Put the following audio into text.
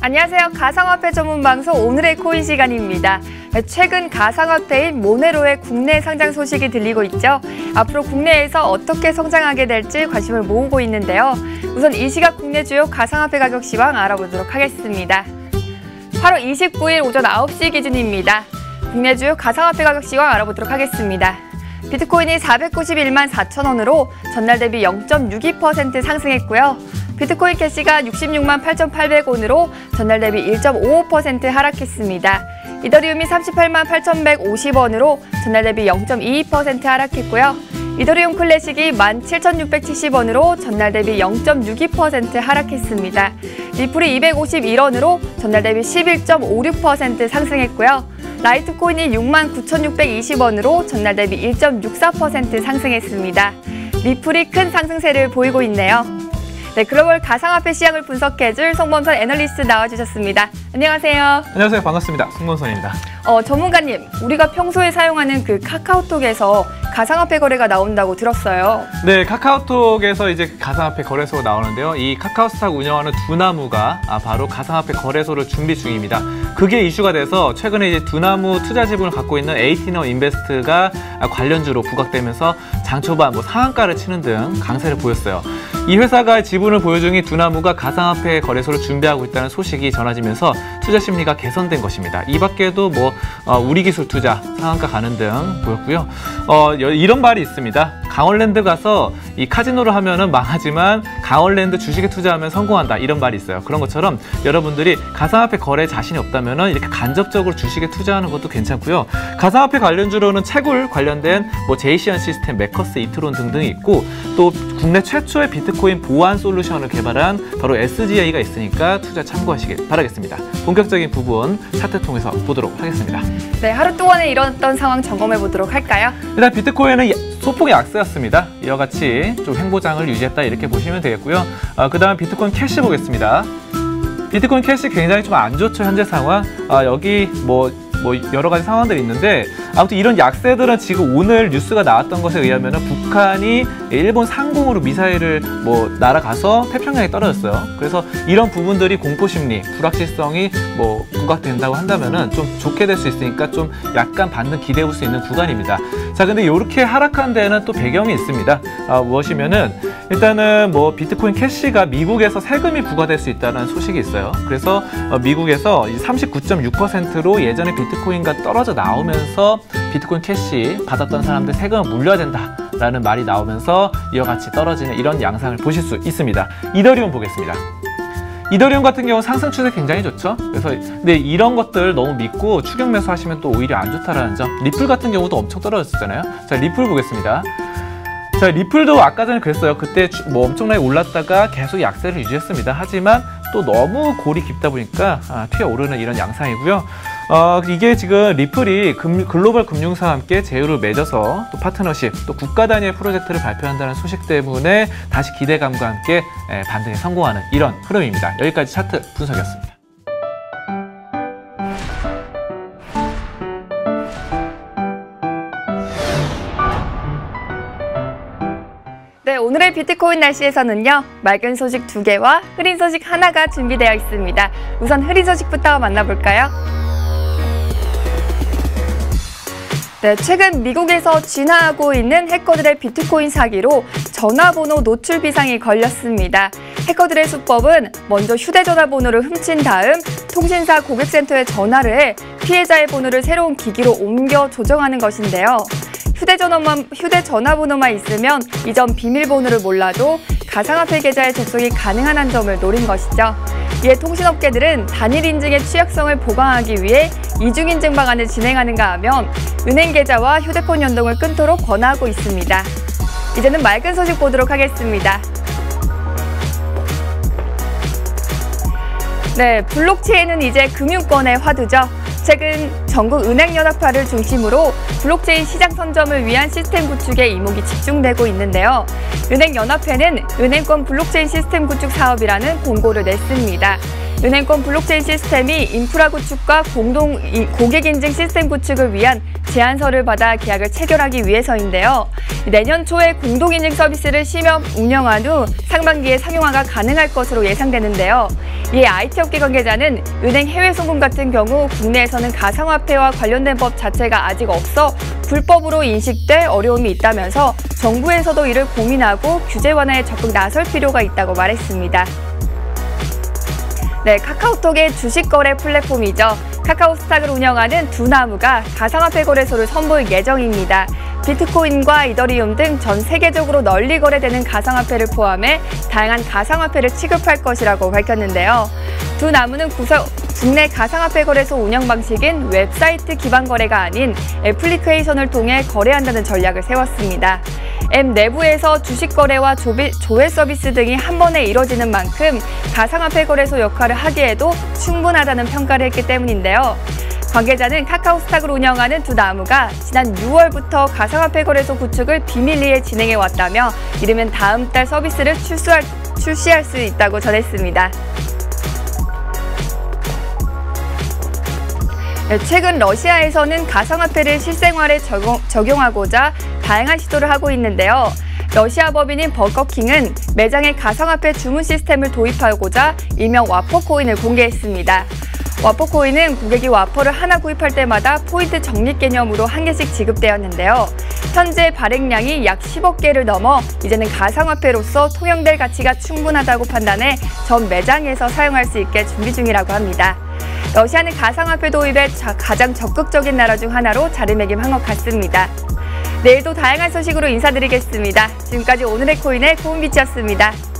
안녕하세요. 가상화폐 전문 방송 오늘의 코인 시간입니다. 최근 가상화폐인 모네로의 국내 상장 소식이 들리고 있죠. 앞으로 국내에서 어떻게 성장하게 될지 관심을 모으고 있는데요. 우선 이 시각 국내 주요 가상화폐 가격 시황 알아보도록 하겠습니다. 8월 29일 오전 9시 기준입니다. 국내 주요 가상화폐 가격 시황 알아보도록 하겠습니다. 비트코인이 491만 4천 원으로 전날 대비 0.62% 상승했고요. 비트코인 캐시가 66만 8,800원으로 전날 대비 1.55% 하락했습니다. 이더리움이 38만 8,150원으로 전날 대비 0.22% 하락했고요. 이더리움 클래식이 17,670원으로 전날 대비 0.62% 하락했습니다. 리플이 251원으로 전날 대비 11.56% 상승했고요. 라이트코인이 69,620원으로 전날 대비 1.64% 상승했습니다. 리플이 큰 상승세를 보이고 있네요. 네, 글로벌 가상화폐 시장을 분석해줄 송범선 애널리스트 나와주셨습니다. 안녕하세요. 안녕하세요. 반갑습니다. 송범선입니다. 전문가님, 우리가 평소에 사용하는 그 카카오톡에서 가상화폐 거래가 나온다고 들었어요. 네, 카카오톡에서 이제 가상화폐 거래소가 나오는데요. 이 카카오스탁 운영하는 두나무가 바로 가상화폐 거래소를 준비 중입니다. 그게 이슈가 돼서 최근에 이제 두나무 투자 지분을 갖고 있는 에이티너 인베스트가 관련주로 부각되면서 장 초반 상한가를 치는 등 강세를 보였어요. 이 회사가 지분을 보유 중인 두나무가 가상화폐 거래소를 준비하고 있다는 소식이 전해지면서 투자 심리가 개선된 것입니다. 이 밖에도 우리 기술 투자 상한가 가는 등 보였고요. 이런 말이 있습니다. 강원랜드 가서 이 카지노를 하면은 망하지만 강원랜드 주식에 투자하면 성공한다, 이런 말이 있어요. 그런 것처럼 여러분들이 가상화폐 거래에 자신이 없다면은 이렇게 간접적으로 주식에 투자하는 것도 괜찮고요. 가상화폐 관련주로는 채굴 관련된 제이시안 시스템, 메커스, 이트론 등등이 있고, 또 국내 최초의 비트코인 보안 솔루션을 개발한 바로 SGA가 있으니까 투자 참고하시길 바라겠습니다. 본격적인 부분 차트 통해서 보도록 하겠습니다. 네, 하루 동안에 일어났던 상황 점검해 보도록 할까요? 일단 비트코인은 소폭의 약세였습니다. 이와 같이 좀 횡보장을 유지했다, 이렇게 보시면 되겠고요. 그 다음 비트코인 캐시 보겠습니다. 비트코인 캐시 굉장히 좀 안 좋죠, 현재 상황. 여기 여러 가지 상황들이 있는데, 아무튼 이런 약세들은 지금 오늘 뉴스가 나왔던 것에 의하면 북한이 일본 상공으로 미사일을 날아가서 태평양에 떨어졌어요. 그래서 이런 부분들이 공포심리, 불확실성이 부각된다고 한다면은 좀 좋게 될 수 있으니까 좀 약간 반등 기대해 볼 수 있는 구간입니다. 자, 근데 이렇게 하락한 데는 또 배경이 있습니다. 무엇이면은 일단은 비트코인 캐시가 미국에서 세금이 부과될 수 있다는 소식이 있어요. 그래서 미국에서 39.6%로 예전에 비트코인과 떨어져 나오면서 비트코인 캐시 받았던 사람들 세금을 물려야 된다라는 말이 나오면서 이와 같이 떨어지는 이런 양상을 보실 수 있습니다. 이더리움 보겠습니다. 이더리움 같은 경우 상승 추세 굉장히 좋죠. 그래서 근데 이런 것들 너무 믿고 추격 매수하시면 또 오히려 안 좋다라는 점. 리플 같은 경우도 엄청 떨어졌잖아요. 자, 리플 보겠습니다. 자, 리플도 아까 전에 그랬어요. 그때 엄청나게 올랐다가 계속 약세를 유지했습니다. 하지만 또 너무 골이 깊다 보니까 튀어오르는 이런 양상이고요. 이게 지금 리플이 글로벌 금융사와 함께 제휴를 맺어서 또 파트너십, 또 국가 단위의 프로젝트를 발표한다는 소식 때문에 다시 기대감과 함께 반등에 성공하는 이런 흐름입니다. 여기까지 차트 분석이었습니다. 네, 오늘의 비트코인 날씨에서는요, 맑은 소식 2개와 흐린 소식 하나가 준비되어 있습니다. 우선 흐린 소식부터 만나볼까요? 네, 최근 미국에서 진화하고 있는 해커들의 비트코인 사기로 전화번호 노출 비상이 걸렸습니다. 해커들의 수법은 먼저 휴대전화번호를 훔친 다음 통신사 고객센터에 전화를 해 피해자의 번호를 새로운 기기로 옮겨 조정하는 것인데요. 휴대전화번호만 있으면 이전 비밀번호를 몰라도 가상화폐 계좌에 접속이 가능한 점을 노린 것이죠. 이에 통신업계들은 단일 인증의 취약성을 보강하기 위해 이중인증 방안을 진행하는가 하면 은행 계좌와 휴대폰 연동을 끊도록 권하고 있습니다. 이제는 맑은 소식 보도록 하겠습니다. 네, 블록체인은 이제 금융권의 화두죠. 최근 전국 은행연합화를 중심으로 블록체인 시장 선점을 위한 시스템 구축에 이목이 집중되고 있는데요. 은행연합회는 은행권 블록체인 시스템 구축 사업이라는 공고를 냈습니다. 은행권 블록체인 시스템이 인프라 구축과 공동 고객 인증 시스템 구축을 위한 제안서를 받아 계약을 체결하기 위해서인데요. 내년 초에 공동 인증 서비스를 시범 운영한 후 상반기에 상용화가 가능할 것으로 예상되는데요. 이에 IT 업계 관계자는 은행 해외 송금 같은 경우 국내에서는 가상화폐와 관련된 법 자체가 아직 없어 불법으로 인식돼 어려움이 있다면서 정부에서도 이를 고민하고 규제 완화에 적극 나설 필요가 있다고 말했습니다. 네, 카카오톡의 주식 거래 플랫폼이죠. 카카오스탁을 운영하는 두나무가 가상화폐 거래소를 선보일 예정입니다. 비트코인과 이더리움 등 전 세계적으로 널리 거래되는 가상화폐를 포함해 다양한 가상화폐를 취급할 것이라고 밝혔는데요. 두나무는 국내 가상화폐 거래소 운영 방식인 웹사이트 기반 거래가 아닌 애플리케이션을 통해 거래한다는 전략을 세웠습니다. 앱 내부에서 주식 거래와 조회 서비스 등이 한 번에 이뤄지는 만큼 가상화폐 거래소 역할을 하기에도 충분하다는 평가를 했기 때문인데요. 관계자는 카카오스탁을 운영하는 두나무가 지난 6월부터 가상화폐 거래소 구축을 비밀리에 진행해 왔다며 이르면 다음 달 서비스를 출시할 수 있다고 전했습니다. 최근 러시아에서는 가상화폐를 실생활에 적용하고자 다양한 시도를 하고 있는데요. 러시아 법인인 버거킹은 매장에 가상화폐 주문 시스템을 도입하고자 일명 와퍼코인을 공개했습니다. 와퍼코인은 고객이 와퍼를 하나 구입할 때마다 포인트 적립 개념으로 한 개씩 지급되었는데요. 현재 발행량이 약 10억 개를 넘어 이제는 가상화폐로서 통용될 가치가 충분하다고 판단해 전 매장에서 사용할 수 있게 준비 중이라고 합니다. 러시아는 가상화폐 도입에 가장 적극적인 나라 중 하나로 자리매김한 것 같습니다. 내일도 다양한 소식으로 인사드리겠습니다. 지금까지 오늘의 코인의 고은비치였습니다.